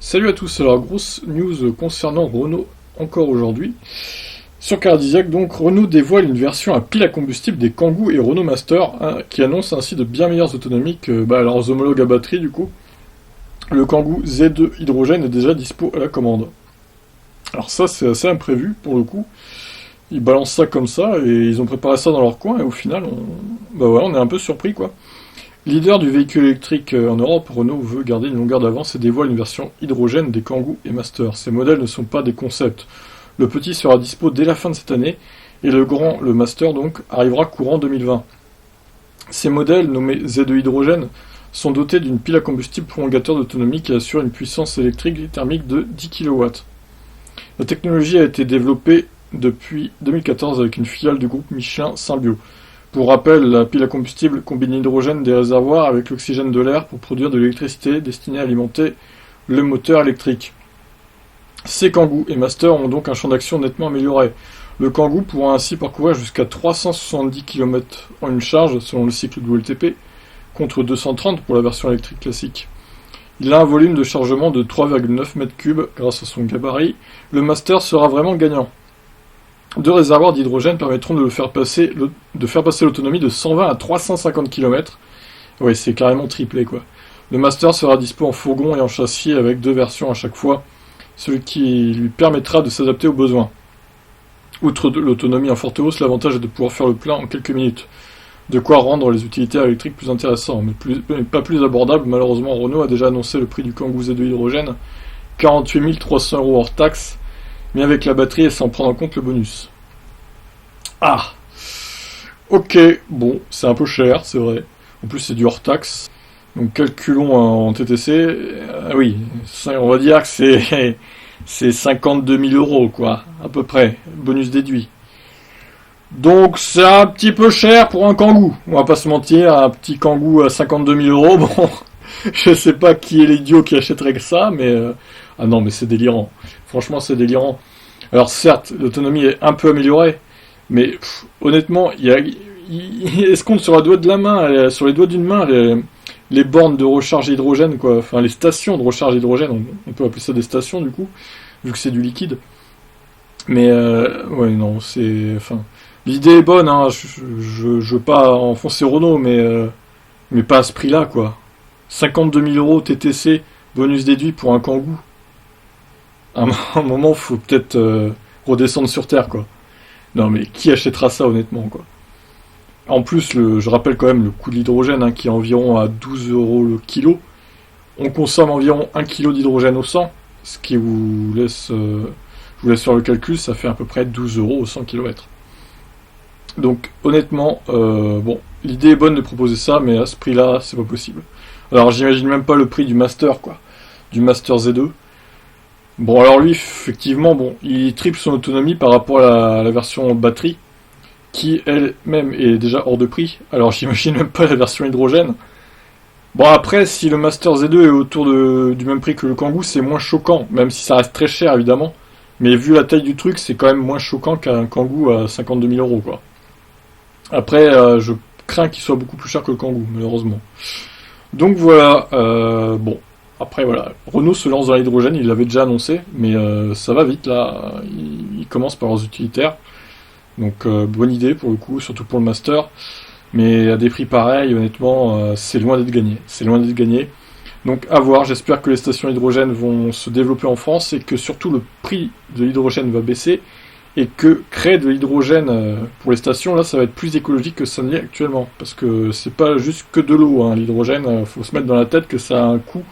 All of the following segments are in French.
Salut à tous, alors grosse news concernant Renault encore aujourd'hui. Sur Cardiac, donc, Renault dévoile une version à pile à combustible des Kangoo et Renault Master, hein, qui annonce ainsi de bien meilleures autonomies que leurs homologues à batterie du coup. Le Kangoo Z2 hydrogène est déjà dispo à la commande. Alors ça c'est assez imprévu pour le coup. Ils balancent ça comme ça et ils ont préparé ça dans leur coin et au final on est un peu surpris quoi. Leader du véhicule électrique en Europe, Renault veut garder une longueur d'avance et dévoile une version hydrogène des Kangoo et Master. Ces modèles ne sont pas des concepts. Le petit sera dispo dès la fin de cette année et le grand, le Master donc, arrivera courant 2020. Ces modèles, nommés Z2 hydrogène, sont dotés d'une pile à combustible prolongateur d'autonomie qui assure une puissance électrique et thermique de 10 kW. La technologie a été développée depuis 2014 avec une filiale du groupe Michelin Symbio. Pour rappel, la pile à combustible combine l'hydrogène des réservoirs avec l'oxygène de l'air pour produire de l'électricité destinée à alimenter le moteur électrique. Ces Kangoo et Master ont donc un champ d'action nettement amélioré. Le Kangoo pourra ainsi parcourir jusqu'à 370 km en une charge selon le cycle WLTP, contre 230 pour la version électrique classique. Il a un volume de chargement de 3,9 m3 grâce à son gabarit. Le Master sera vraiment gagnant. Deux réservoirs d'hydrogène permettront de faire passer l'autonomie de 120 à 350 km. Oui, c'est carrément triplé quoi. Le Master sera dispo en fourgon et en châssis avec deux versions à chaque fois, ce qui lui permettra de s'adapter aux besoins. Outre l'autonomie en forte hausse, l'avantage est de pouvoir faire le plein en quelques minutes. De quoi rendre les utilitaires électriques plus intéressants, mais pas plus abordables. Malheureusement, Renault a déjà annoncé le prix du Kangoo Z2 hydrogène, 48 300 € hors taxe, mais avec la batterie et sans prendre en compte le bonus. Ah, ok, bon, c'est un peu cher, c'est vrai. En plus, c'est du hors taxe. Donc calculons en TTC. Oui, on va dire que c'est 52 000 € quoi, à peu près, bonus déduit. Donc c'est un petit peu cher pour un Kangoo. On va pas se mentir, un petit Kangoo à 52 000 €, bon, je sais pas qui est l'idiot qui achèterait que ça, mais ah non, mais c'est délirant. Franchement, c'est délirant. Alors certes, l'autonomie est un peu améliorée, mais honnêtement, il escompte sur la doigt de la main, sur les doigts d'une main, les bornes de recharge hydrogène, quoi. Enfin, les stations de recharge hydrogène, on peut appeler ça des stations du coup, vu que c'est du liquide. Mais ouais, non, enfin, l'idée est bonne, hein. Je veux pas enfoncer Renault, mais pas à ce prix-là, quoi. 52 000 € TTC, bonus déduit pour un Kangoo. À un moment, faut peut-être redescendre sur terre, quoi. Non, mais qui achètera ça, honnêtement, quoi. En plus, je rappelle quand même le coût de l'hydrogène, hein, qui est environ à 12 € le kilo. On consomme environ 1 kg d'hydrogène au 100, ce qui vous laisse, je vous laisse faire le calcul, ça fait à peu près 12 € au 100 km. Donc, honnêtement, bon, l'idée est bonne de proposer ça, mais à ce prix-là, c'est pas possible. Alors, j'imagine même pas le prix du Master, quoi. Du Master Z2. Bon, alors lui, effectivement, bon, il triple son autonomie par rapport à la version batterie, qui elle-même est déjà hors de prix. Alors j'imagine même pas la version hydrogène. Bon après, si le Master Z2 est autour du même prix que le Kangoo, c'est moins choquant, même si ça reste très cher évidemment. Mais vu la taille du truc, c'est quand même moins choquant qu'un Kangoo à 52 000 € quoi. Après, je crains qu'il soit beaucoup plus cher que le Kangoo, malheureusement. Donc voilà, bon. Après voilà, Renault se lance dans l'hydrogène, il l'avait déjà annoncé, mais ça va vite là, ils commencent par leurs utilitaires. Donc bonne idée pour le coup, surtout pour le Master. Mais à des prix pareils, honnêtement, c'est loin d'être gagné. C'est loin d'être gagné. Donc à voir, j'espère que les stations hydrogène vont se développer en France et que surtout le prix de l'hydrogène va baisser et que créer de l'hydrogène pour les stations, là, ça va être plus écologique que ça ne l'est actuellement. Parce que c'est pas juste que de l'eau, hein, l'hydrogène, faut se mettre dans la tête que ça a un coût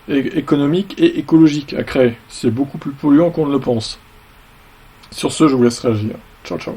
économique et écologique à créer. C'est beaucoup plus polluant qu'on ne le pense. Sur ce, je vous laisse réagir. Ciao, ciao.